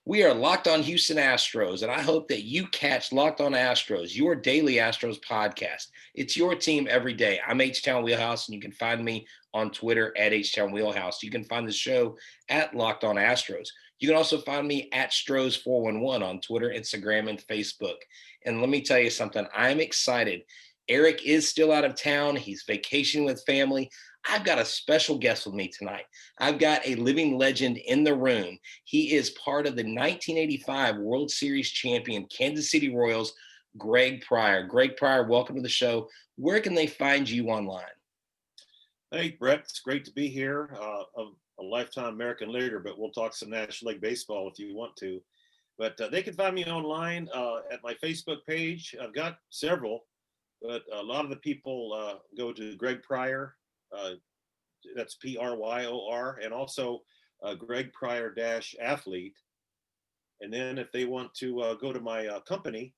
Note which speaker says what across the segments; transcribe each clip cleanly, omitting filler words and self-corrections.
Speaker 1: We are Locked On Houston Astros, and I hope that you catch Locked On Astros, your daily Astros podcast. It's your team every day. I'm Htown Wheelhouse, and you can find me on Twitter at Htown Wheelhouse. You can find the show at Locked On Astros. You can also find me at Stros411 on Twitter, Instagram, and Facebook. And let me tell you something. I'm excited. Eric is still out of town. He's vacationing with family. I've got a special guest with me tonight. I've got a living legend in the room. He is part of the 1985 World Series champion Kansas City Royals, Greg Pryor. Greg Pryor, welcome to the show. Where can they find you online?
Speaker 2: Hey, Brett, it's great to be here. A lifetime American leaguer, but we'll talk some National League baseball if you want to. But they can find me online at my Facebook page. I've got several, but a lot of the people go to Greg Pryor. That's Pryor, and also Greg Pryor -athlete. And then if they want to go to my company,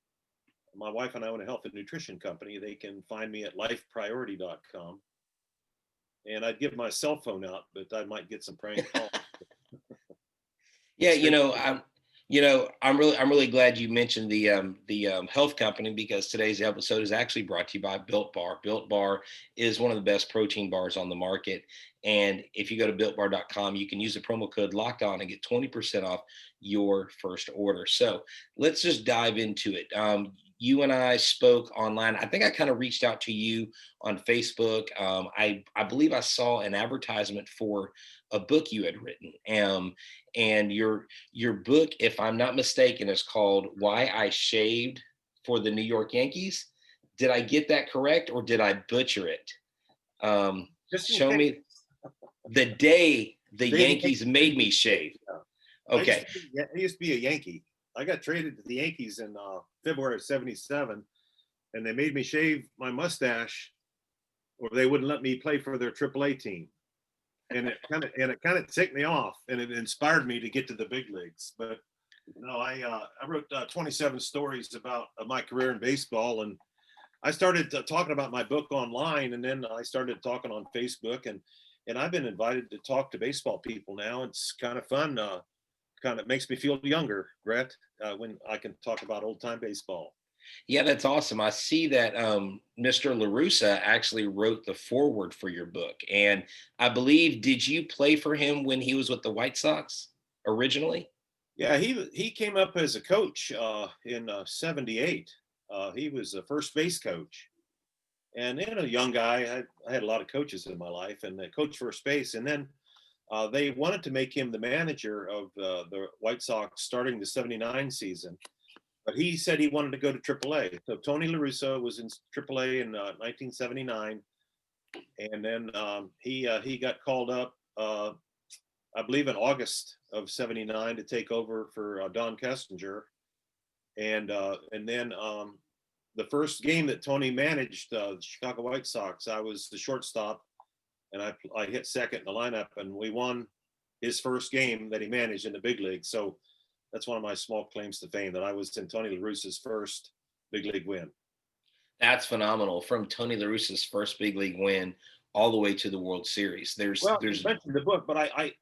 Speaker 2: my wife and I own a health and nutrition company. They can find me at lifepriority.com. And I'd give my cell phone out, but I might get some prank calls.
Speaker 1: Yeah, I'm really glad you mentioned the health company, because today's episode is actually brought to you by Built Bar. Built Bar is one of the best protein bars on the market. And if you go to builtbar.com, you can use the promo code Locked On and get 20% off your first order. So let's just dive into it. You and I spoke online. I think I kind of reached out to you on Facebook. I believe I saw an advertisement for a book you had written. And your book, if I'm not mistaken, is called Why I Shaved for the New York Yankees. Did I get that correct, or did I butcher it? Show me the day the Yankees made me shave. Okay.
Speaker 2: I used to be a Yankee. I got traded to the Yankees in February of '77, and they made me shave my mustache, or they wouldn't let me play for their AAA team. And it kind of ticked me off, and it inspired me to get to the big leagues. But I wrote 27 stories about my career in baseball, and I started talking about my book online, and then I started talking on Facebook, and I've been invited to talk to baseball people now. It's kind of fun. Kind of makes me feel younger, Brett, when I can talk about old time baseball.
Speaker 1: Yeah, that's awesome. I see that Mr. LaRussa actually wrote the foreword for your book. And I believe, did you play for him when he was with the White Sox originally?
Speaker 2: Yeah, he came up as a coach in '78. He was a first base coach. And a young guy. I had a lot of coaches in my life, and they coached first base. And then they wanted to make him the manager of the White Sox starting the '79 season. But he said he wanted to go to AAA. So Tony La Russa was in AAA in 1979, and then he got called up, I believe, in August of '79 to take over for Don Kessinger, and then the first game that Tony managed, the Chicago White Sox, I was the shortstop, and I hit second in the lineup, and we won his first game that he managed in the big league. So that's one of my small claims to fame, that I was in Tony La Russa's first big league win.
Speaker 1: That's phenomenal. From Tony La Russa's first big league win all the way to the World Series.
Speaker 2: You mentioned the book, but I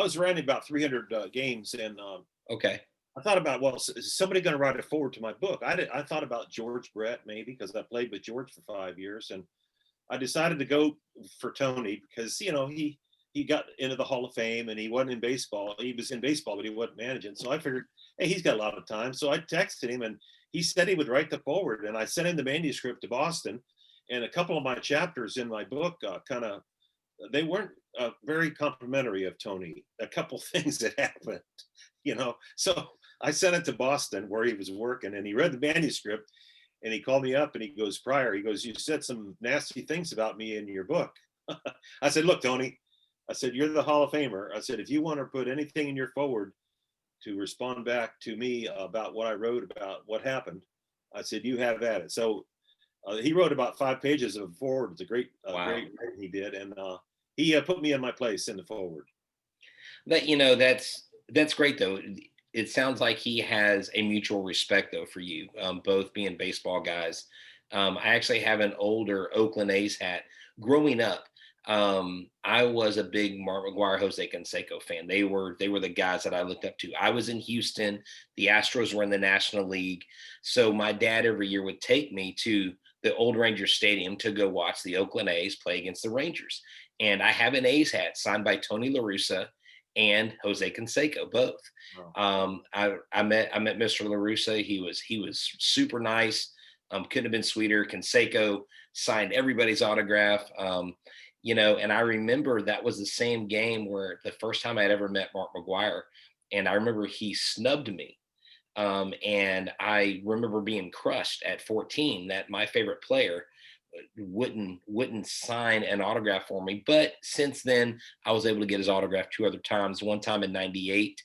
Speaker 2: was around about 300 games, and
Speaker 1: okay.
Speaker 2: I thought about, well, is somebody going to write a forward to my book? I thought about George Brett, maybe, because I played with George for 5 years, and I decided to go for Tony because he got into the Hall of Fame, and he wasn't in baseball. He was in baseball, but he wasn't managing. So I figured, hey, he's got a lot of time. So I texted him, and he said he would write the forward, and I sent him the manuscript to Boston. And a couple of my chapters in my book they weren't very complimentary of Tony. A couple things that happened, So I sent it to Boston where he was working, and he read the manuscript, and he called me up, and he goes, Pryor, he goes, you said some nasty things about me in your book. I said, look, Tony, I said, you're the Hall of Famer. I said, if you want to put anything in your forward to respond back to me about what I wrote about what happened, I said, you have at it. So he wrote about 5 pages of forward. It's a great writing he did. And he put me in my place in the forward.
Speaker 1: That's great, though. It sounds like he has a mutual respect, though, for you, both being baseball guys. I actually have an older Oakland A's hat. Growing up, I was a big Mark McGuire, Jose Canseco fan. They were the guys that I looked up to. I was in Houston. The Astros were in the National League, so my dad every year would take me to the old Ranger Stadium to go watch the Oakland A's play against the Rangers. And I have an A's hat signed by Tony La Russa and Jose Canseco, both.
Speaker 2: Oh,
Speaker 1: I met Mr. La Russa. He was super nice. Couldn't have been sweeter. Canseco signed everybody's autograph. And I remember that was the same game where the first time I'd ever met Mark McGuire, and I remember he snubbed me. And I remember being crushed at 14 that my favorite player wouldn't sign an autograph for me. But since then, I was able to get his autograph two other times. One time in '98,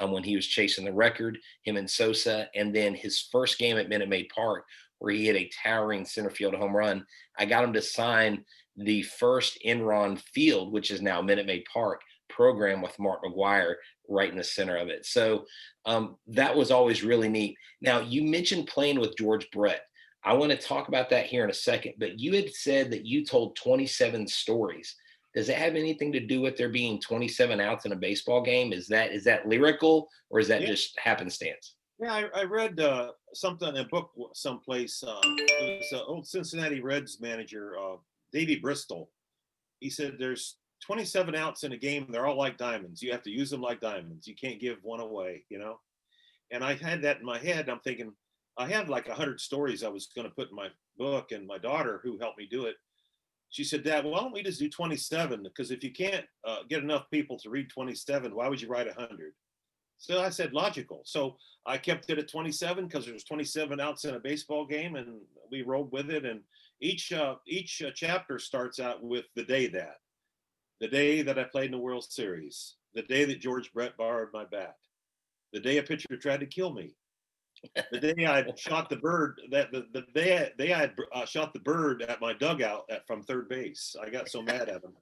Speaker 1: when he was chasing the record, him and Sosa, and then his first game at Minute Maid Park, where he hit a towering center field home run. I got him to sign the first Enron Field, which is now Minute Maid Park, program with Mark McGuire right in the center of it. So that was always really neat. Now, you mentioned playing with George Brett. I want to talk about that here in a second, but you had said that you told 27 stories. Does it have anything to do with there being 27 outs in a baseball game? Is that lyrical, or is that
Speaker 2: yeah,
Speaker 1: just happenstance?
Speaker 2: yeah. I read something in a book someplace. It was old Cincinnati Reds manager Davey Bristol. He said there's 27 outs in a game. They're all like diamonds. You have to use them like diamonds. You can't give one away. And I had that in my head. I'm thinking I had like 100 stories I was going to put in my book, and my daughter, who helped me do it, she said, "Dad, why don't we just do 27? Because if you can't get enough people to read 27, why would you write 100?" So I said, logical. So I kept it at 27 because there's 27 outs in a baseball game, and we rolled with it. And each chapter starts out with the day that I played in the World Series, the day that George Brett borrowed my bat, the day a pitcher tried to kill me, the day I shot the bird, the day I shot the bird at my dugout from third base. I got so mad at him.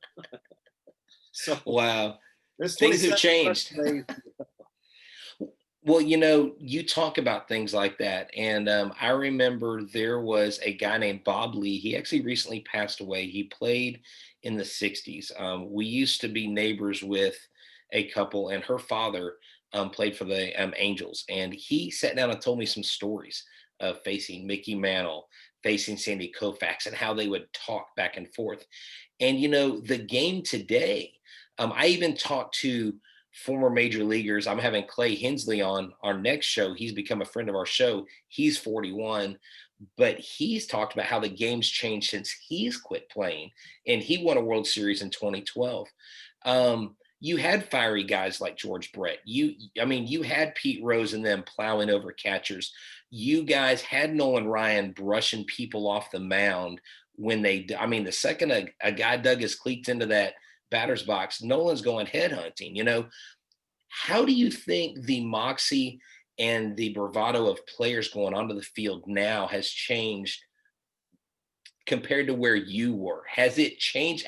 Speaker 2: So
Speaker 1: Wow.
Speaker 2: there's
Speaker 1: Things have
Speaker 2: 27
Speaker 1: changed.
Speaker 2: days.
Speaker 1: Well, you talk about things like that. And I remember there was a guy named Bob Lee. He actually recently passed away. He played in the 60s. We used to be neighbors with a couple, and her father played for the Angels. And he sat down and told me some stories of facing Mickey Mantle, facing Sandy Koufax, and how they would talk back and forth. And the game today, I even talked to former major leaguers. I'm having Clay Hensley on our next show. He's become a friend of our show. He's 41, but he's talked about how the game's changed since he's quit playing, and he won a World Series in 2012. You had fiery guys like George Brett. You had Pete Rose and them plowing over catchers. You guys had Nolan Ryan brushing people off the mound the second a guy dug his cleats into that batter's box, Nolan's going headhunting. How do you think the moxie and the bravado of players going onto the field now has changed compared to where you were? Has it changed?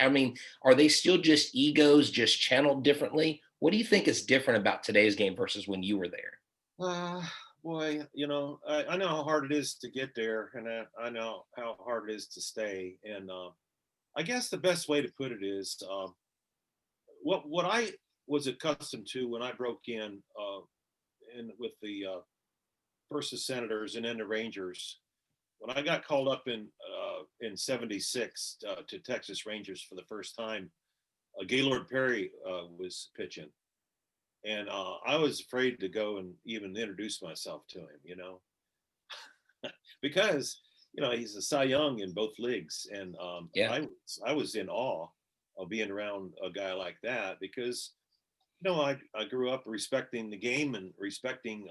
Speaker 1: Are they still just egos, just channeled differently? What do you think is different about today's game versus when you were there?
Speaker 2: Uh, Boy, I know how hard it is to get there, and I know how hard it is to stay. And I guess the best way to put it is what I was accustomed to when I broke in with the first the Senators and then the Rangers. When I got called up in '76 to Texas Rangers for the first time, Gaylord Perry was pitching, and I was afraid to go and even introduce myself to him, because he's a Cy Young in both leagues, and
Speaker 1: Yeah.
Speaker 2: I was in awe of being around a guy like that because I grew up respecting the game and respecting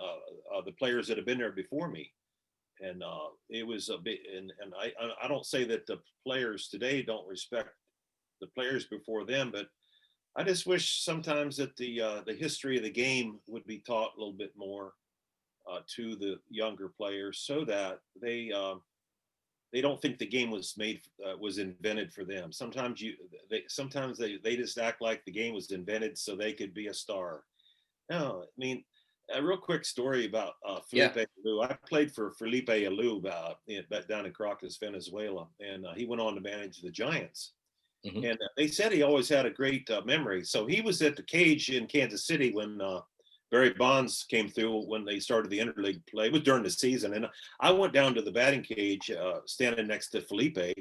Speaker 2: the players that have been there before me, and it was a bit. And I don't say that the players today don't respect the players before them, but I just wish sometimes that the history of the game would be taught a little bit more to the younger players so that they don't think the game was invented for them. Sometimes they just act like the game was invented so they could be a star. No, I mean, a real quick story about
Speaker 1: Yeah.
Speaker 2: Felipe Alou. I played for Felipe Alou down in Caracas, Venezuela, and he went on to manage the Giants.
Speaker 1: Hmm.
Speaker 2: And they said he always had a great memory. So he was at the cage in Kansas City when Barry Bonds came through when they started the interleague play. It was during the season, and I went down to the batting cage, standing next to Felipe,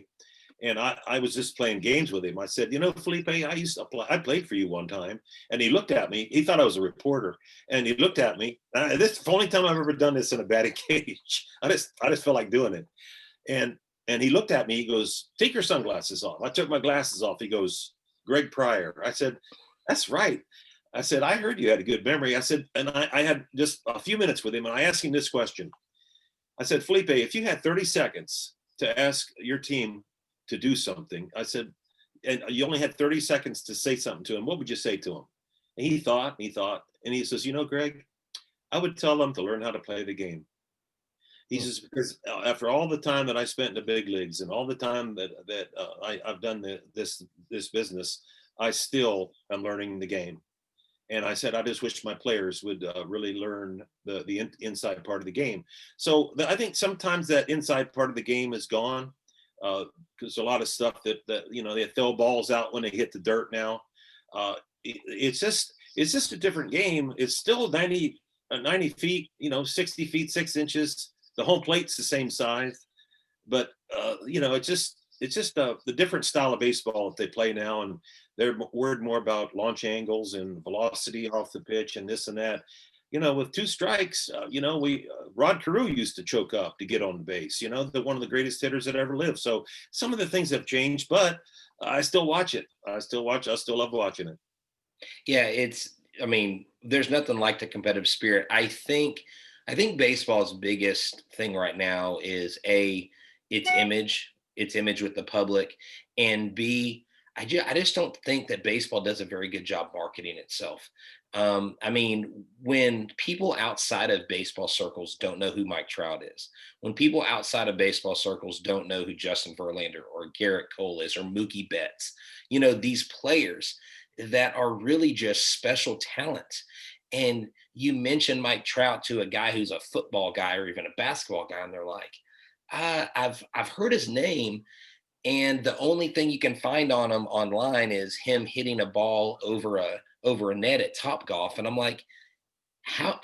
Speaker 2: and I was just playing games with him. I said, you know, Felipe, I played for you one time. And he looked at me. He thought I was a reporter, and he looked at me. This is the only time I've ever done this in a batting cage. I just felt like doing it. And and he looked at me. He goes, "Take your sunglasses off." I took my glasses off. He goes, "Greg Pryor." I said, "That's right." I said, "I heard you had a good memory." I said, and I had just a few minutes with him, and I asked him this question. I said, "Felipe, if you had 30 seconds to ask your team to do something," I said, "and you only had 30 seconds to say something to him, what would you say to him?" And he thought, and he says, "You know, Greg, I would tell them to learn how to play the game." He says, "Because after all the time that I spent in the big leagues and all the time that I've done this business, I still am learning the game." And I said, "I just wish my players would really learn the inside part of the game." So I think sometimes that inside part of the game is gone, because a lot of stuff that they throw balls out when they hit the dirt now. It's just a different game. It's still 90 feet, 60 feet 6 inches. The home plate's the same size, but it's just the different style of baseball that they play now, and they're worried more about launch angles and velocity off the pitch and this and that. With two strikes, we Rod Carew used to choke up to get on the base. One of the greatest hitters that ever lived. So some of the things have changed, but I still watch it. I still watch. I still love watching it.
Speaker 1: Yeah, I mean, there's nothing like the competitive spirit. I think baseball's biggest thing right now is its image with the public, and B, I just don't think that baseball does a very good job marketing itself. I mean, when people outside of baseball circles don't know who Mike Trout is, when people outside of baseball circles don't know who Justin Verlander or Garrett Cole is or Mookie Betts, these players that are really just special talents. And you mention Mike Trout to a guy who's a football guy or even a basketball guy, and they're like, I've heard his name, and the only thing you can find on him online is him hitting a ball over a net at Top Golf. And I'm like, how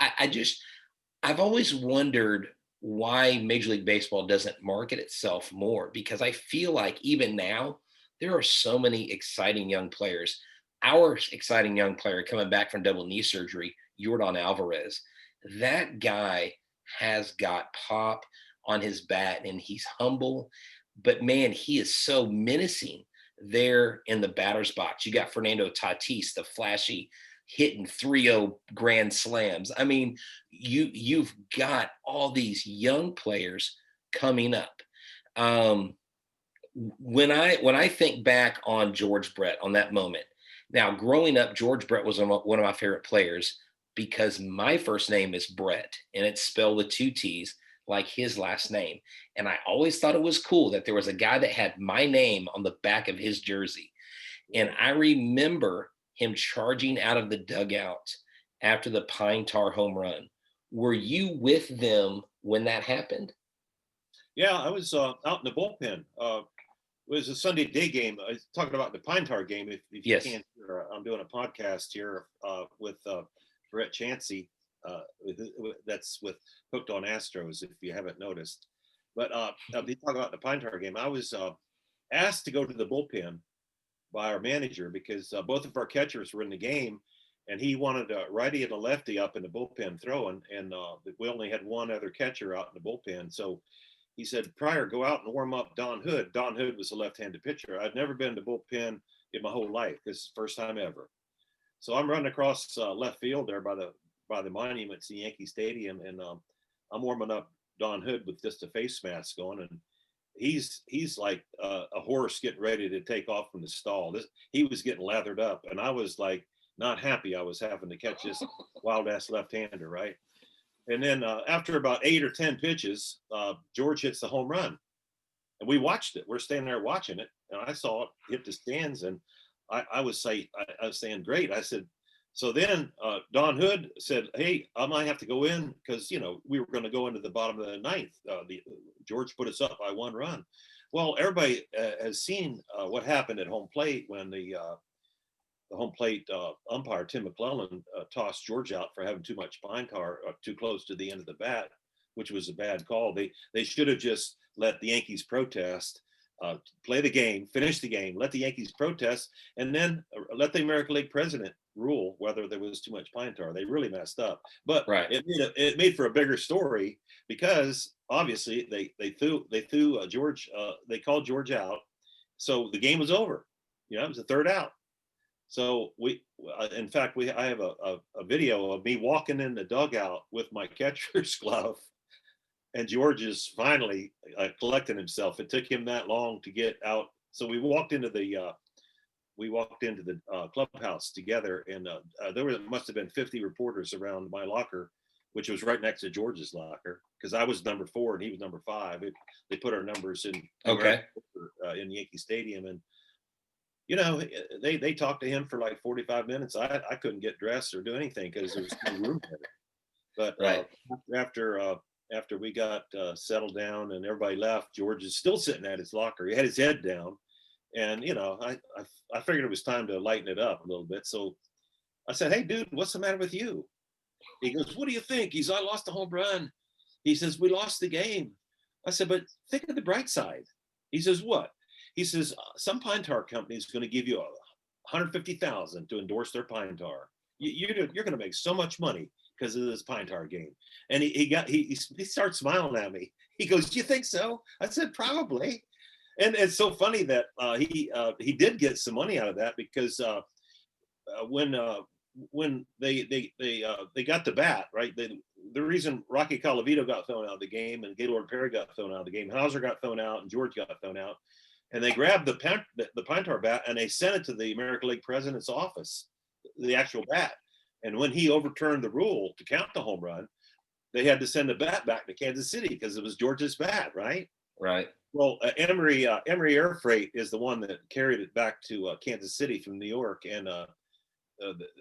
Speaker 1: I've always wondered why Major League Baseball doesn't market itself more, because I feel like even now there are so many exciting young players. Our exciting young player coming back from double knee surgery, Jordan Alvarez, that guy has got pop on his bat, and he's humble, but man, he is so menacing there in the batter's box. You got Fernando Tatis, the flashy hitting 3-0 grand slams. I mean, you've got all these young players coming up. Um, when I think back on George Brett on that moment, now growing up, George Brett was one of my favorite players because my first name is Brett and it's spelled with two T's like his last name. And I always thought it was cool that there was a guy that had my name on the back of his jersey. And I remember him charging out of the dugout after the Pine Tar home run. Were you with them when that happened?
Speaker 2: Yeah, I was out in the bullpen. It was a Sunday day game. I was talking about the Pine Tar game. If you
Speaker 1: Yes.
Speaker 2: can't hear, I'm doing a podcast here with Brett Chansey. That's with Hooked on Astros, if you haven't noticed. But they talk about the Pine Tar game. I was asked to go to the bullpen by our manager because both of our catchers were in the game, and he wanted a righty and a lefty up in the bullpen throwing, and we only had one other catcher out in the bullpen. So he said, "Pryor, go out and warm up Don Hood." Don Hood was a left-handed pitcher. I'd never been to bullpen in my whole life. This is the first time ever. So I'm running across left field there by the monuments in Yankee Stadium, and I'm warming up Don Hood with just a face mask on, and he's like a horse getting ready to take off from the stall. He was getting lathered up, and I was like not happy I was having to catch this wild ass left-hander, right? And then after about 8 or 10 pitches, George hits the home run, and we watched it. We're standing there watching it, and I saw it hit the stands, and I was saying, great. I said, so then Don Hood said, "Hey, I might have to go in because we were going to go into the bottom of the ninth. George put us up by one run." Well, everybody has seen what happened at home plate when the home plate umpire Tim McClellan tossed George out for having too much pine tar too close to the end of the bat, which was a bad call. They should have just let the Yankees protest, play the game, finish the game, let the Yankees protest, and then let the American League president rule whether there was too much pine tar. They really messed up, but
Speaker 1: Right.
Speaker 2: it made for a bigger story because obviously they threw George. They called George out, so the game was over. You know, it was the third out. So in fact, I have a video of me walking in the dugout with my catcher's glove, and George is finally collecting himself. It took him that long to get out. So we walked into the clubhouse together, and must have been 50 reporters around my locker, which was right next to George's locker, because I was number 4 and he was number 5. They put our numbers in
Speaker 1: Okay.
Speaker 2: in Yankee Stadium, and you know, they talked to him for like 45 minutes. I couldn't get dressed or do anything because there was no room there. But
Speaker 1: Right.
Speaker 2: after we got settled down and everybody left, George is still sitting at his locker. He had his head down, and you know, I figured it was time to lighten it up a little bit. So I said, "Hey, dude, what's the matter with you?" He goes, "What do you think?" He's, "I lost a home run." He says, "We lost the game." I said, "But think of the bright side." He says, "What?" He says, "Some pine tar company is going to give you 150,000 to endorse their pine tar. You're going to make so much money because of this pine tar game." And he starts smiling at me. He goes, "Do you think so?" I said, "Probably." And it's so funny that he did get some money out of that, because when they got the bat right, the reason Rocky Colavito got thrown out of the game and Gaylord Perry got thrown out of the game, Hauser got thrown out, and George got thrown out, and they grabbed the pine tar bat and they sent it to the American League president's office, the actual bat. And when he overturned the rule to count the home run, they had to send the bat back to Kansas City because it was George's bat, right?
Speaker 1: Right.
Speaker 2: Well, Emory Air Freight is the one that carried it back to Kansas City from New York, and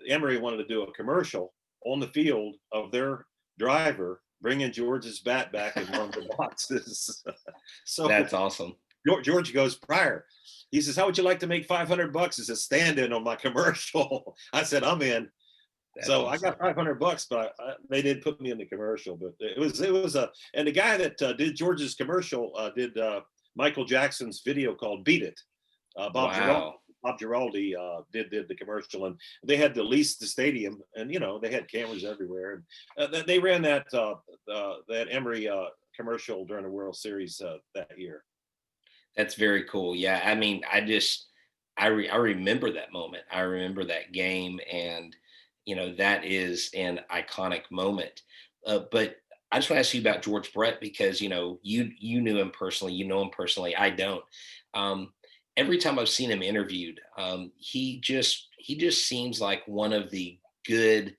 Speaker 2: Emory wanted to do a commercial on the field of their driver bringing George's bat back in one of the boxes. So
Speaker 1: That's awesome.
Speaker 2: George goes, "Pryor," he says, "how would you like to make $500 as a stand-in on my commercial?" I said, "I'm in."
Speaker 1: That's
Speaker 2: So
Speaker 1: awesome.
Speaker 2: I got $500, but they did put me in the commercial. But it was and the guy that did George's commercial did Michael Jackson's video called "Beat It." Bob Giraldi,
Speaker 1: Wow.
Speaker 2: Bob Giraldi did the commercial, and they had to lease the stadium, and you know, they had cameras everywhere, and they ran that Emory commercial during the World Series that year.
Speaker 1: That's very cool. Yeah. I mean, I remember that moment. I remember that game, and that is an iconic moment. But I just want to ask you about George Brett, because you knew him personally. You know him personally. I don't. Um, every time I've seen him interviewed, he just seems like one of the good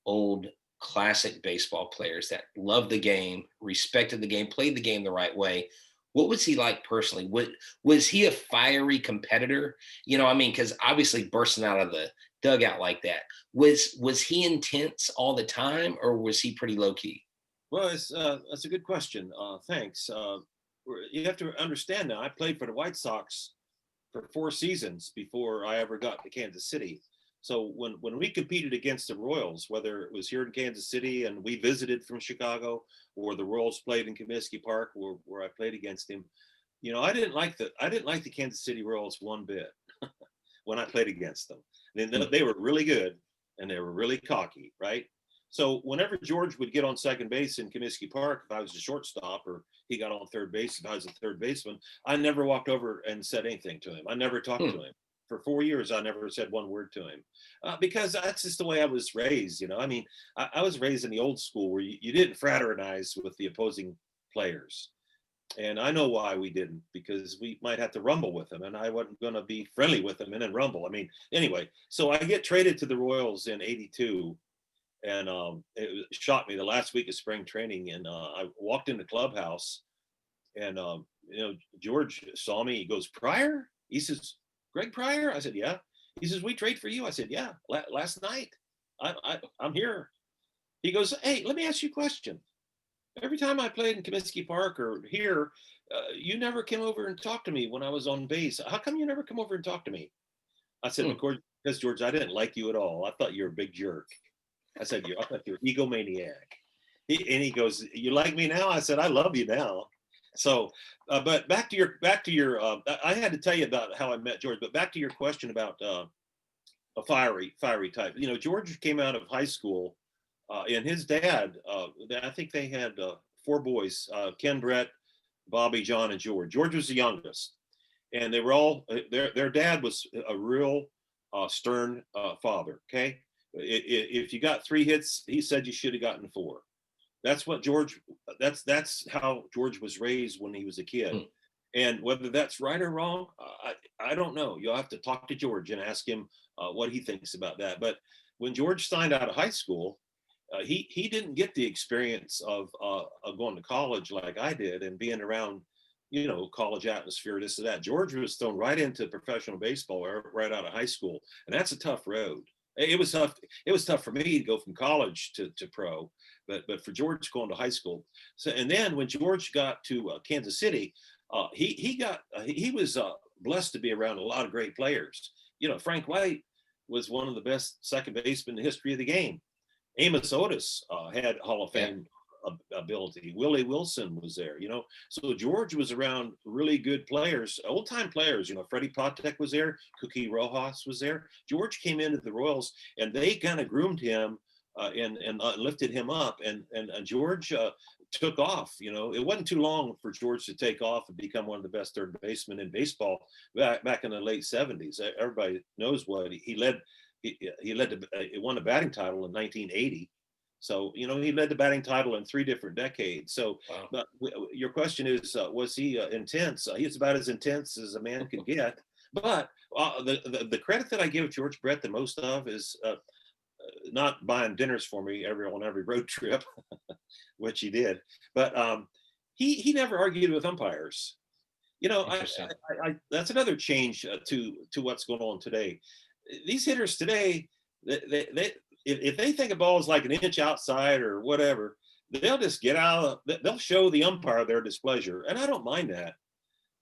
Speaker 1: old classic baseball players that loved the game, respected the game, played the game the right way. What was he like personally? Was he a fiery competitor? I mean, because obviously bursting out of the dugout like that, was he intense all the time, or was he pretty low key?
Speaker 2: Well, that's a good question. Thanks. You have to understand now, I played for the White Sox for 4 seasons before I ever got to Kansas City. So when we competed against the Royals, whether it was here in Kansas City and we visited from Chicago, or the Royals played in Comiskey Park where I played against him, I didn't like the Kansas City Royals one bit when I played against them. They were really good and they were really cocky, right? So whenever George would get on second base in Comiskey Park, if I was a shortstop, or he got on third base if I was a third baseman, I never walked over and said anything to him. I never talked
Speaker 1: Hmm.
Speaker 2: to him. For 4 years, I never said one word to him, because that's just the way I was raised. I mean, I was raised in the old school where you didn't fraternize with the opposing players. And I know why we didn't, because we might have to rumble with them, and I wasn't going to be friendly with them and then rumble. I mean, anyway, so I get traded to the Royals in '82, and it shocked me the last week of spring training. And I walked in the clubhouse, and George saw me. He goes, "Pryor?" He says, "Greg Pryor?" I said, "Yeah." He says, "We trade for you?" I said, "Yeah, last night. I'm here." He goes, "Hey, let me ask you a question. every time I played in Comiskey Park or here, you never came over and talked to me when I was on base. How come you never come over and talk to me? I said,
Speaker 1: Hmm.
Speaker 2: because George, I didn't like you at all. I thought you were a big jerk. I thought you're an egomaniac. And he goes, you like me now? I said, I love you now. So, but back to your, I had to tell you about how I met George, but back to your question about a fiery type. You know, George came out of high school, and his dad, I think they had four boys, Ken, Brett, Bobby, John, and George. George was the youngest, and they were all their dad was a real stern father. Okay, if you got three hits, he said you should have gotten four. That's what George. That's how George was raised when he was a kid.
Speaker 1: Hmm.
Speaker 2: And whether that's right or wrong, I don't know. You'll have to talk to George and ask him what he thinks about that. But when George signed out of high school, he didn't get the experience of going to college like I did and being around, you know, college atmosphere, this and that. George was thrown right into professional baseball right out of high school, and that's a tough road. It was tough. It was tough for me to go from college to pro, but for George going to high school. So and then when George got to Kansas City, he was blessed to be around a lot of great players. You know, Frank White was one of the best second basemen in the history of the game. Amos Otis had Hall of
Speaker 1: Yeah.
Speaker 2: Fame ability. Willie Wilson was there, you know. So George was around really good players, old time players. You know, Freddie Patek was there, Cookie Rojas was there. George came into the Royals, and they kind of groomed him and lifted him up, and George took off. You know, it wasn't too long for George to take off and become one of the best third basemen in baseball back in the late '70s. Everybody knows what he led he led to he won a batting title in 1980. So you know he led the batting title in three different decades. So,
Speaker 1: Wow.
Speaker 2: but your question is, was he intense? He's about as intense as a man could get. But the credit that I give George Brett the most of is not buying dinners for me on every road trip, which he did. But he never argued with umpires. You know,
Speaker 1: Interesting.
Speaker 2: that's another change to what's going on today. These hitters today, they if they think a ball is like an inch outside or whatever, they'll just get out. They'll show the umpire their displeasure, and I don't mind that.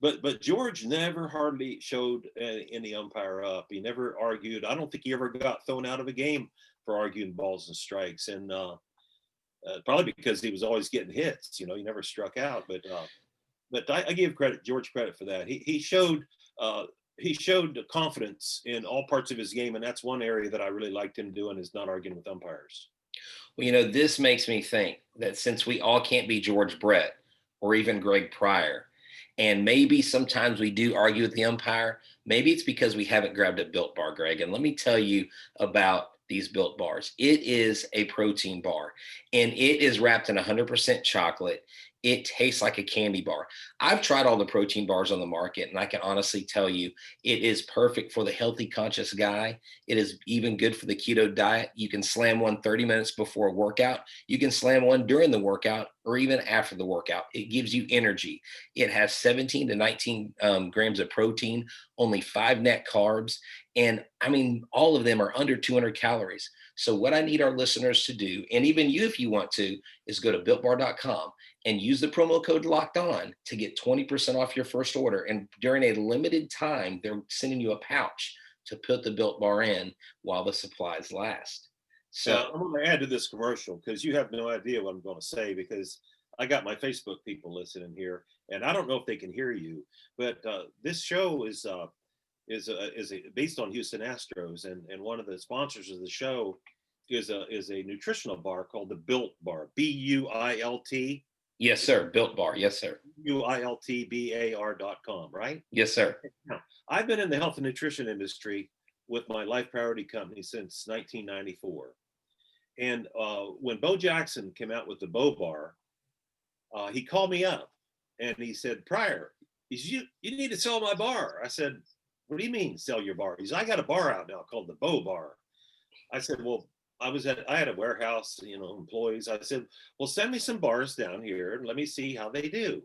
Speaker 2: But George never hardly showed any umpire up. He never argued. I don't think he ever got thrown out of a game for arguing balls and strikes, and probably because he was always getting hits. You know, he never struck out. But I give George credit for that. Uh, he showed confidence in all parts of his game, and that's one area that I really liked him doing is not arguing with umpires.
Speaker 1: Well, you know, this makes me think that since we all can't be George Brett or even Greg Pryor, and maybe sometimes we do argue with the umpire, maybe it's because we haven't grabbed a Built Bar, Greg. And let me tell you about these Built Bars. It is a protein bar, and it is wrapped in 100% chocolate. It tastes like a candy bar. I've tried all the protein bars on the market, and I can honestly tell you it is perfect for the healthy, conscious guy. It is even good for the keto diet. You can slam one 30 minutes before a workout. You can slam one during the workout or even after the workout. It gives you energy. It has 17 to 19 grams of protein, only 5 net carbs. And I mean, all of them are under 200 calories. So, what I need our listeners to do, and even you if you want to, is go to builtbar.com and use the promo code locked on to get 20% off your first order. And during a limited time, they're sending you a pouch to put the Built Bar in while the supplies last.
Speaker 2: Now,
Speaker 1: So,
Speaker 2: I'm going to add to this commercial because you have no idea what I'm going to say because I got my Facebook people listening here, and I don't know if they can hear you, but this show based on Houston Astros, and one of the sponsors of the show is a nutritional bar called the Built Bar, BUILT.
Speaker 1: yes, sir. Built Bar. Yes, sir.
Speaker 2: UILTBAR.com, right?
Speaker 1: Yes, sir.
Speaker 2: Now, I've been in the health and nutrition industry with my Life Priority company since 1994. And when Bo Jackson came out with the Bo Bar, he called me up and he said, Pryor, you need to sell my bar. I said, what do you mean sell your bar? He said, I got a bar out now called the Bo Bar. I said, well, I had a warehouse, you know, employees. I said, well, send me some bars down here and let me see how they do.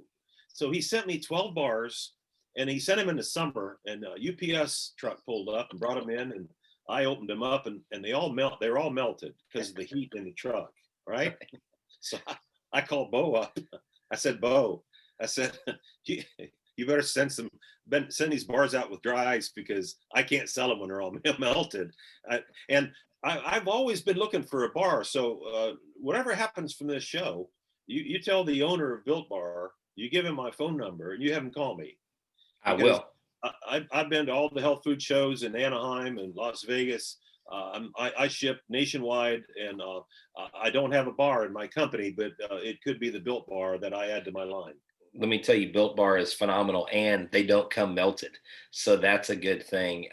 Speaker 2: So he sent me 12 bars and he sent them in the summer, and a UPS truck pulled up and brought them in, and I opened them up, and they were all melted because of the heat in the truck. Right. So I called Bo up. I said, Bo, I said, you better send these bars out with dry ice because I can't sell them when they're all melted. And I've always been looking for a bar. So whatever happens from this show, you tell the owner of Built Bar, you give him my phone number and you have him call me,
Speaker 1: I
Speaker 2: because
Speaker 1: will.
Speaker 2: I've been to all the health food shows in Anaheim and Las Vegas. I ship nationwide, and I don't have a bar in my company, but it could be the Built Bar that I add to my line.
Speaker 1: Let me tell you, Built Bar is phenomenal, and they don't come melted, so that's a good thing.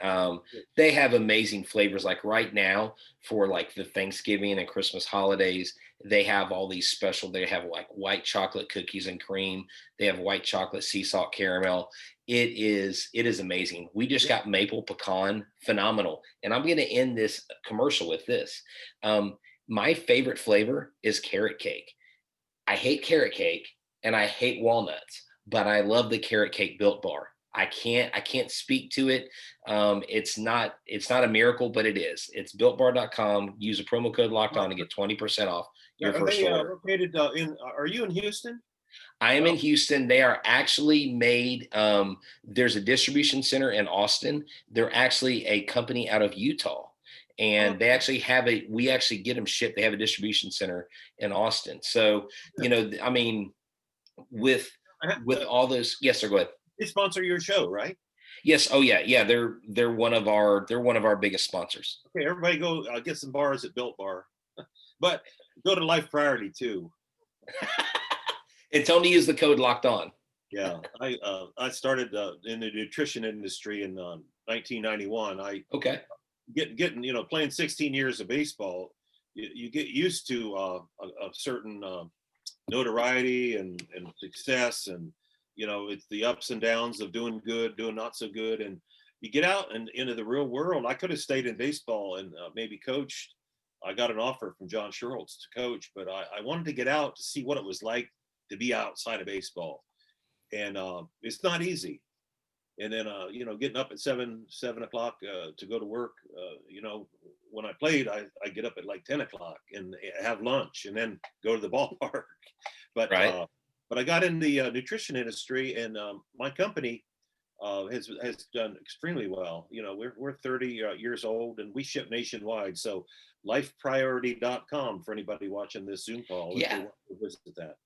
Speaker 1: They have amazing flavors. Like right now, for like the Thanksgiving and Christmas holidays, they have all these special. They have like white chocolate cookies and cream. They have white chocolate sea salt caramel. It is amazing. We just got maple pecan, phenomenal. And I'm going to end this commercial with this. My favorite flavor is carrot cake. I hate carrot cake and I hate walnuts, but I love the carrot cake Built Bar. I can't speak to it. It's not a miracle, but it is. It's builtbar.com. Use a promo code locked on to get 20% off your
Speaker 2: Are
Speaker 1: first
Speaker 2: they
Speaker 1: order.
Speaker 2: located in? Are you in Houston?
Speaker 1: I am in Houston. They are actually made. There's a distribution center in Austin. They're actually a company out of Utah, and they actually have a. We actually get them shipped. They have a distribution center in Austin. So I mean, with with all those. Yes, sir. Go ahead.
Speaker 2: They sponsor your show, right?
Speaker 1: Yes. Oh yeah. Yeah. They're one of our biggest sponsors.
Speaker 2: Okay, everybody go get some bars at Built Bar, but go to Life Priority too.
Speaker 1: And tell me, use the code locked on.
Speaker 2: Yeah, I started in the nutrition industry in 1991. I
Speaker 1: Okay.
Speaker 2: getting playing 16 years of baseball. You get used to a certain notoriety and success, and it's the ups and downs of doing good, doing not so good, and you get out and into the real world. I could have stayed in baseball and maybe coached. I got an offer from John Schuerholz to coach, but I wanted to get out to see what it was like to be outside of baseball, and it's not easy. And then getting up at 7 o'clock to go to work. When I played, I get up at like 10 o'clock and have lunch and then go to the ballpark. But
Speaker 1: Right.
Speaker 2: But I got in the nutrition industry, and my company has done extremely well. We're 30 years old, and we ship nationwide. So lifepriority.com for anybody watching this Zoom call if they
Speaker 1: Yeah.
Speaker 2: want to visit that.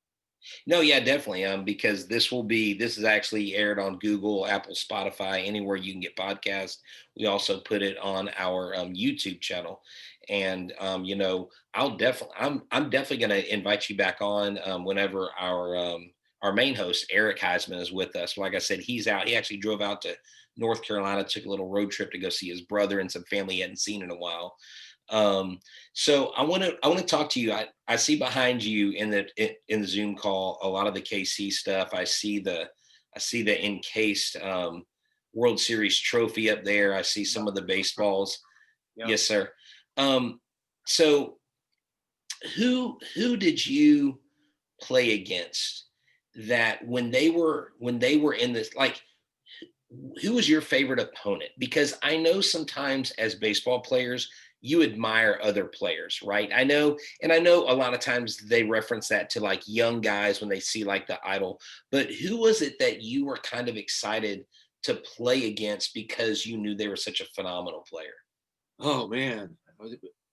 Speaker 1: No, yeah, definitely. Because this is actually aired on Google, Apple, Spotify, anywhere you can get podcasts. We also put it on our YouTube channel, and I'm definitely going to invite you back on whenever our main host Eric Heisman is with us. Like I said, he's out. He actually drove out to North Carolina, took a little road trip to go see his brother and some family he hadn't seen in a while. So I want to talk to you. I see behind you in the Zoom call a lot of the KC stuff. I see the encased World Series trophy up there. I see some of the baseballs.
Speaker 2: Yeah.
Speaker 1: Yes, sir. So who did you play against that when they were in this, like, who was your favorite opponent? Because I know sometimes as baseball players, you admire other players, right? I know a lot of times they reference that to like young guys when they see like the idol. But who was it that you were kind of excited to play against because you knew they were such a phenomenal player?
Speaker 2: Oh man,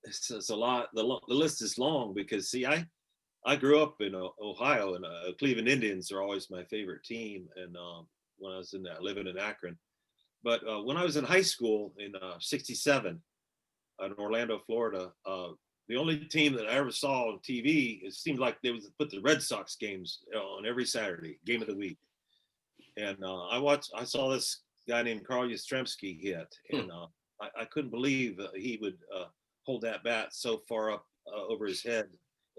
Speaker 2: it's a lot. The list is long because see, I grew up in Ohio, and Cleveland Indians are always my favorite team. And when I was living in Akron, but when I was in high school in '67 in Orlando, Florida, the only team that I ever saw on TV, it seemed like they would put the Red Sox games on every Saturday, game of the week. And I saw this guy named Carl Yastrzemski hit, and I couldn't believe he would hold that bat so far up over his head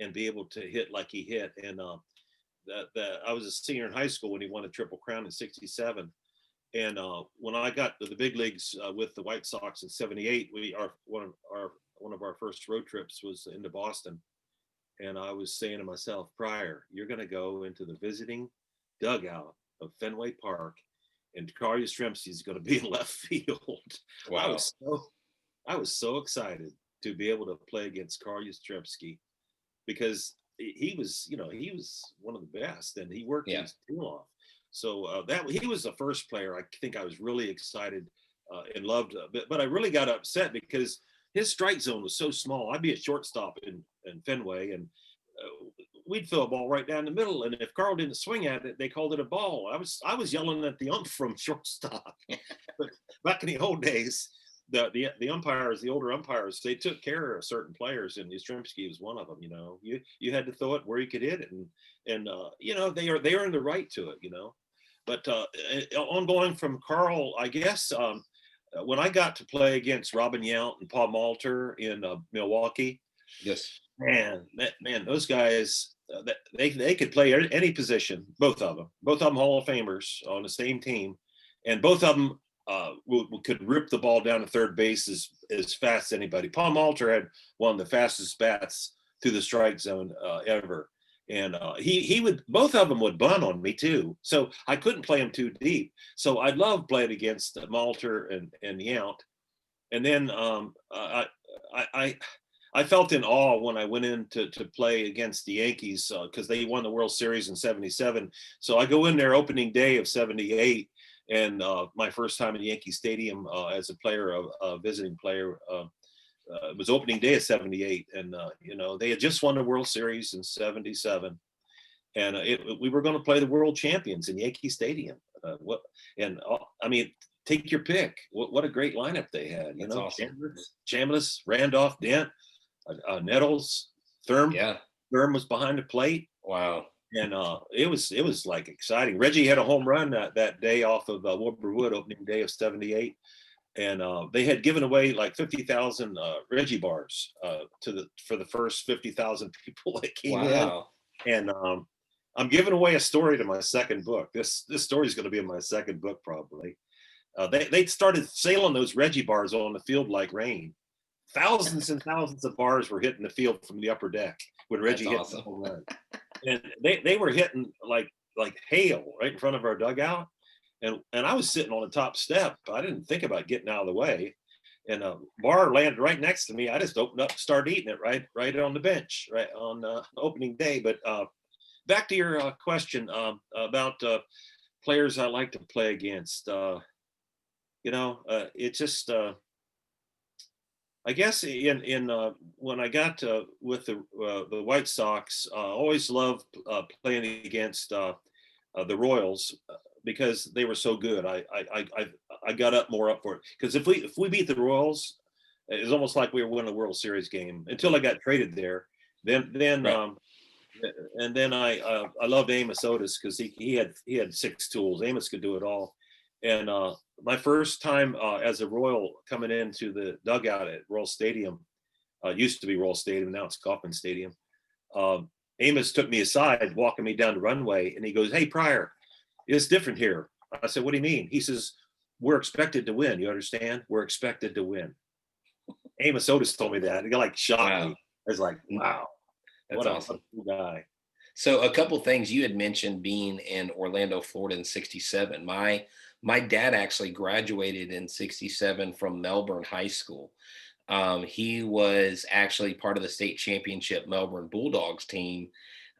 Speaker 2: and be able to hit like he hit. And that I was a senior in high school when he won a Triple Crown in '67. And when I got to the big leagues with the White Sox in '78, one of our first road trips was into Boston. And I was saying to myself, Pryor, you're going to go into the visiting dugout of Fenway Park, and Carl Yastrzemski is going to be in left field.
Speaker 1: Wow.
Speaker 2: I was so excited to be able to play against Carl Yastrzemski because he was, he was one of the best, and he worked
Speaker 1: Yeah.
Speaker 2: his tail off. So that he was the first player I think I was really excited and loved. But I really got upset because his strike zone was so small. I'd be a shortstop in Fenway, and we'd throw a ball right down the middle, and if Carl didn't swing at it, they called it a ball. I was yelling at the ump from shortstop. But back in the old days, the umpires, the older umpires, they took care of certain players, and Yastrzemski was one of them. You had to throw it where you could hit it, and they earned the right to it. But ongoing from Carl, I guess when I got to play against Robin Yount and Paul Malter in Milwaukee,
Speaker 1: Yes.
Speaker 2: man, those guys, they could play any position. Both of them Hall of Famers on the same team, and both of them could rip the ball down to third base as fast as anybody. Paul Malter had one of the fastest bats through the strike zone ever, and he would. Both of them would bunt on me too, so I couldn't play them too deep. So I loved playing against Malter and Yount, and then I felt in awe when I went in to play against the Yankees because they won the World Series in '77. So I go in there opening day of '78, and my first time in Yankee Stadium as a player, a visiting player, was opening day of '78, and they had just won the World Series in '77, and we were going to play the world champions in Yankee Stadium. I mean, take your pick. What a great lineup they had.
Speaker 1: That's awesome.
Speaker 2: Chambliss, Randolph, Dent, Nettles, Thurm.
Speaker 1: Yeah.
Speaker 2: Thurm was behind the plate.
Speaker 1: Wow.
Speaker 2: And it was like exciting. Reggie had a home run that day off of Wilbur Wood opening day of '78, and they had given away like 50,000 Reggie bars for the first 50,000 people that came in. And I'm giving away a story to my second book. This story is going to be in my second book probably. They started sailing those Reggie bars on the field like rain. Thousands and thousands of bars were hitting the field from the upper deck when Reggie hit the home run. And they were hitting like hail right in front of our dugout. And I was sitting on the top step. I didn't think about getting out of the way. And a bar landed right next to me. I just opened up and started eating it right on the bench, right on opening day. But back to your question about players I like to play against. It just I guess in when I got with the White Sox, always loved playing against the Royals because they were so good. I got up for it because if we beat the Royals, it's almost like we were winning a World Series game until I got traded there. Then right. And then I loved Amos Otis because he had six tools. Amos could do it all. And my first time as a Royal coming into the dugout at Royal Stadium, used to be Royal Stadium, now it's Kauffman Stadium. Amos took me aside, walking me down the runway, and he goes, "Hey, Pryor, it's different here." I said, "What do you mean?" He says, "We're expected to win. You understand? We're expected to win." Amos Otis told me that. It like shocked me. I was like, "Wow,
Speaker 1: that's awesome,
Speaker 2: what a guy."
Speaker 1: So a couple things you had mentioned being in Orlando, Florida in '67. My dad actually graduated in '67 from Melbourne High School. He was actually part of the state championship Melbourne Bulldogs team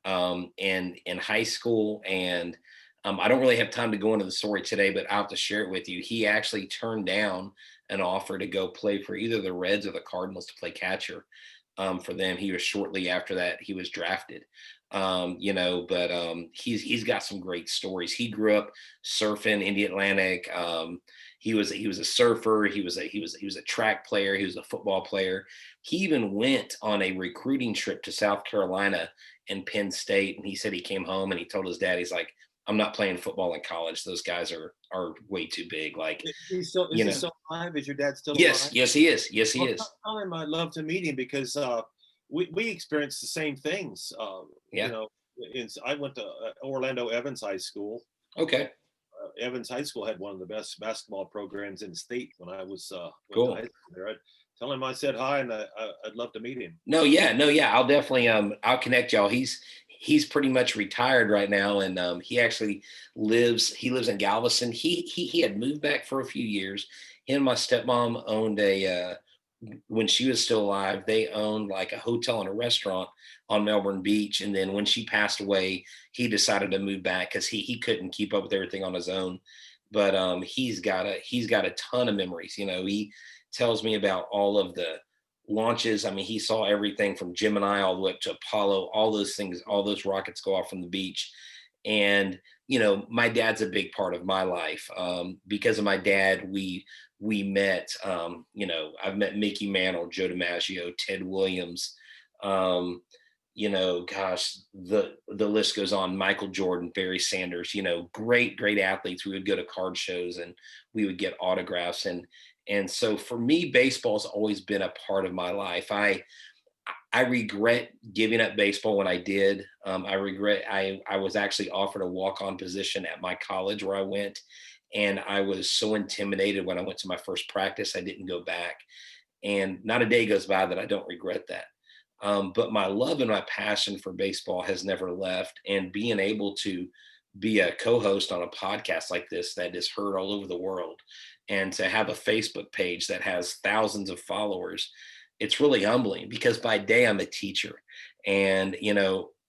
Speaker 1: in high school. And I don't really have time to go into the story today, but I'll have to share it with you. He actually turned down an offer to go play for either the Reds or the Cardinals to play catcher for them. He was shortly after that he was drafted. But he's got some great stories. He grew up surfing in the Atlantic. He was a surfer. He was a track player. He was a football player. He even went on a recruiting trip to South Carolina and Penn State. And he said he came home and he told his dad, he's like, "I'm not playing football in college. Those guys are way too big." Like,
Speaker 2: is he still alive? Is your dad still
Speaker 1: alive? Yes, he is. Yes, he is.
Speaker 2: Tell him I'd love to meet him because we experienced the same things. I went to Orlando Evans High School.
Speaker 1: Okay.
Speaker 2: Evans High School had one of the best basketball programs in the state when I was
Speaker 1: cool.
Speaker 2: There. I'd tell him I said hi and I'd love to meet him.
Speaker 1: No, yeah. I'll definitely I'll connect y'all. He's pretty much retired right now, and he actually lives in Galveston. He had moved back for a few years. Him and my stepmom owned a when she was still alive, they owned like a hotel and a restaurant on Melbourne Beach. And then when she passed away, he decided to move back because he couldn't keep up with everything on his own. But he's got a ton of memories. He tells me about all of the launches. I mean, he saw everything from Gemini all the way up to Apollo, all those things, all those rockets go off from the beach. And my dad's a big part of my life. Because of my dad, we met. I've met Mickey Mantle, Joe DiMaggio, Ted Williams. Um, gosh, the list goes on. Michael Jordan, Barry Sanders. Great athletes. We would go to card shows and we would get autographs. And so for me, baseball's always been a part of my life. I regret giving up baseball when I did. I regret I was actually offered a walk-on position at my college where I went, and I was so intimidated when I went to my first practice, I didn't go back. And not a day goes by that I don't regret that. But my love and my passion for baseball has never left. And being able to be a co-host on a podcast like this that is heard all over the world, and to have a Facebook page that has thousands of followers, it's really humbling because by day I'm a teacher. And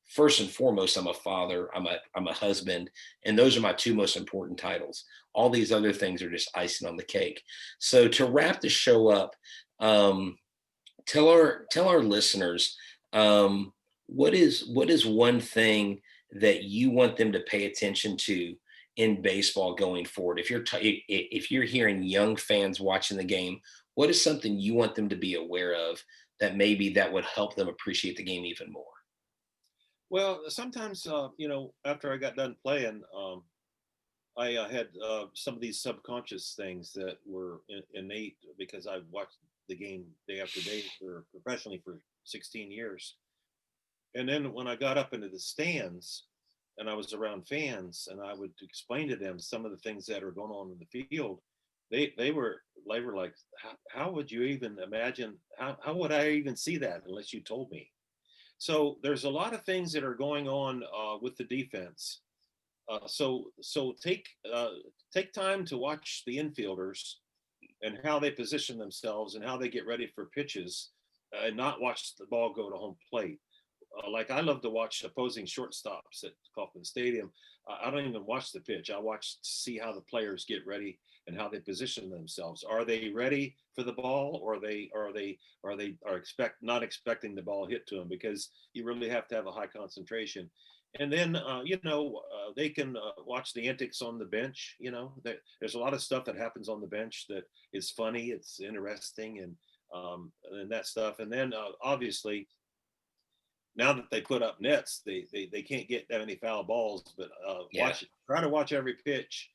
Speaker 1: first and foremost, I'm a father, I'm a husband, and those are my two most important titles. All these other things are just icing on the cake. So to wrap the show up, um, tell our listeners, what is one thing that you want them to pay attention to in baseball going forward? If you're hearing young fans watching the game, what is something you want them to be aware of that maybe that would help them appreciate the game even more?
Speaker 2: Well, sometimes, after I got done playing, I had some of these subconscious things that were innate because I watched the game day after day for professionally for 16 years. And then when I got up into the stands and I was around fans and I would explain to them some of the things that are going on in the field, they were like, how would you even imagine? How would I even see that unless you told me? So there's a lot of things that are going on with the defense. So take time to watch the infielders and how they position themselves and how they get ready for pitches, and not watch the ball go to home plate. Like I love to watch opposing shortstops at Kauffman Stadium. I don't even watch the pitch. I watch to see how the players get ready and how they position themselves. Are they ready for the ball, or are expect not expecting the ball hit to them? Because you really have to have a high concentration. And then they can watch the antics on the bench. There's a lot of stuff that happens on the bench that is funny. It's interesting, and that stuff. And then obviously now that they put up nets, they can't get that many foul balls. But
Speaker 1: Yeah.
Speaker 2: try to watch every pitch.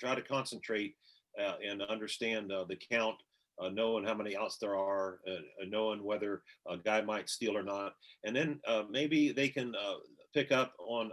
Speaker 2: Try to concentrate and understand the count, knowing how many outs there are, knowing whether a guy might steal or not, and then maybe they can pick up on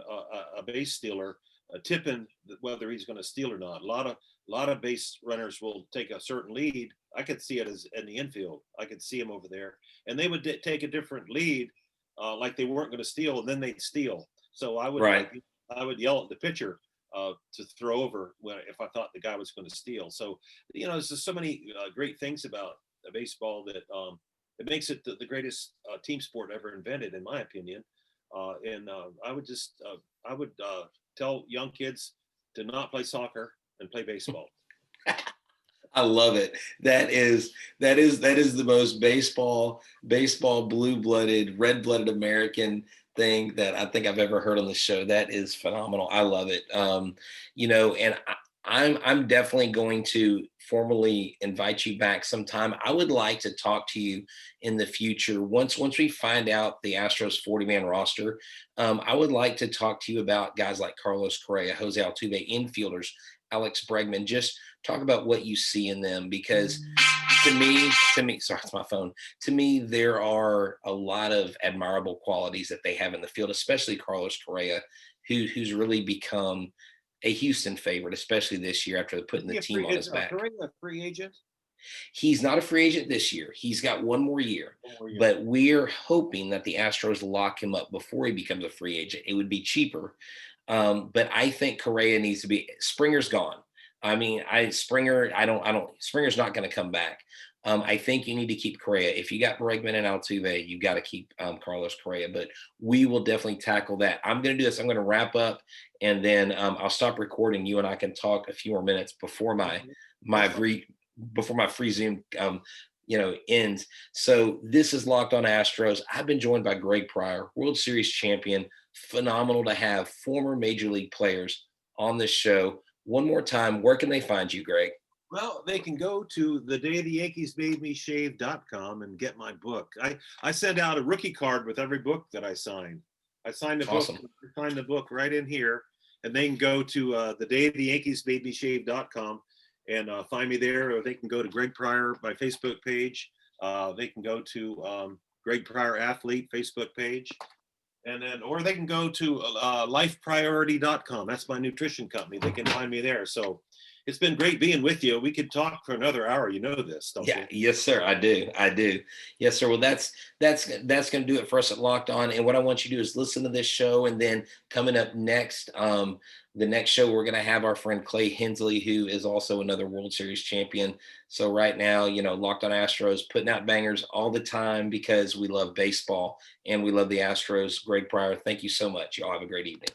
Speaker 2: a base stealer, tipping whether he's going to steal or not. A lot of base runners will take a certain lead. I could see it as in the infield. I could see him over there, and they would take a different lead, like they weren't going to steal, and then they'd steal. So
Speaker 1: Right.
Speaker 2: I would yell at the pitcher to throw over if I thought the guy was going to steal. So there's just so many great things about baseball that it makes it the greatest team sport ever invented, in my opinion. And I would tell young kids to not play soccer and play baseball.
Speaker 1: I love it. That is the most baseball blue-blooded, red-blooded American thing that I think I've ever heard on the show. That is phenomenal. I love it. And I'm definitely going to formally invite you back sometime. I would like to talk to you in the future once we find out the Astros 40-man roster. I would like to talk to you about guys like Carlos Correa, Jose Altuve, infielders, Alex Bregman. Just talk about what you see in them because to me, sorry, it's my phone. To me, there are a lot of admirable qualities that they have in the field, especially Carlos Correa, who's really become a Houston favorite, especially this year after putting the team on his back.
Speaker 2: Correa a free agent?
Speaker 1: He's not a free agent this year. He's got one more year, but we're hoping that the Astros lock him up before he becomes a free agent. It would be cheaper. But I think Correa needs to be. Springer's gone. I mean, Springer's not going to come back. I think you need to keep Correa. If you got Bregman and Altuve, you got to keep Carlos Correa. But we will definitely tackle that. I'm going to do this. I'm going to wrap up, and then I'll stop recording. You and I can talk a few more minutes before my
Speaker 2: That's fine.
Speaker 1: free before my free Zoom ends. So this is Locked On Astros. I've been joined by Greg Pryor, World Series champion. Phenomenal to have former major league players on this show. One more time, where can they find you, Greg?
Speaker 2: Well, they can go to thedaytheyankeesmademeshave.com and get my book. I send out a rookie card with every book that I sign. I
Speaker 1: Awesome.
Speaker 2: sign the book right in here, and they can go to thedaytheyankeesmademeshave.com and find me there, or they can go to Greg Pryor, my Facebook page. They can go to Greg Pryor Athlete Facebook page, and then, or they can go to lifepriority.com. That's my nutrition company. They can find me there. So it's been great being with you. We could talk for another hour. You know this, don't
Speaker 1: Yeah,
Speaker 2: you?
Speaker 1: yes, sir. I do. I do. Yes, sir. Well, that's going to do it for us at Locked On. And what I want you to do is listen to this show, and then coming up next, the next show we're going to have our friend Clay Hensley, who is also another World Series champion. So right now, Locked On Astros putting out bangers all the time because we love baseball and we love the Astros. Greg Pryor, thank you so much. Y'all have a great evening.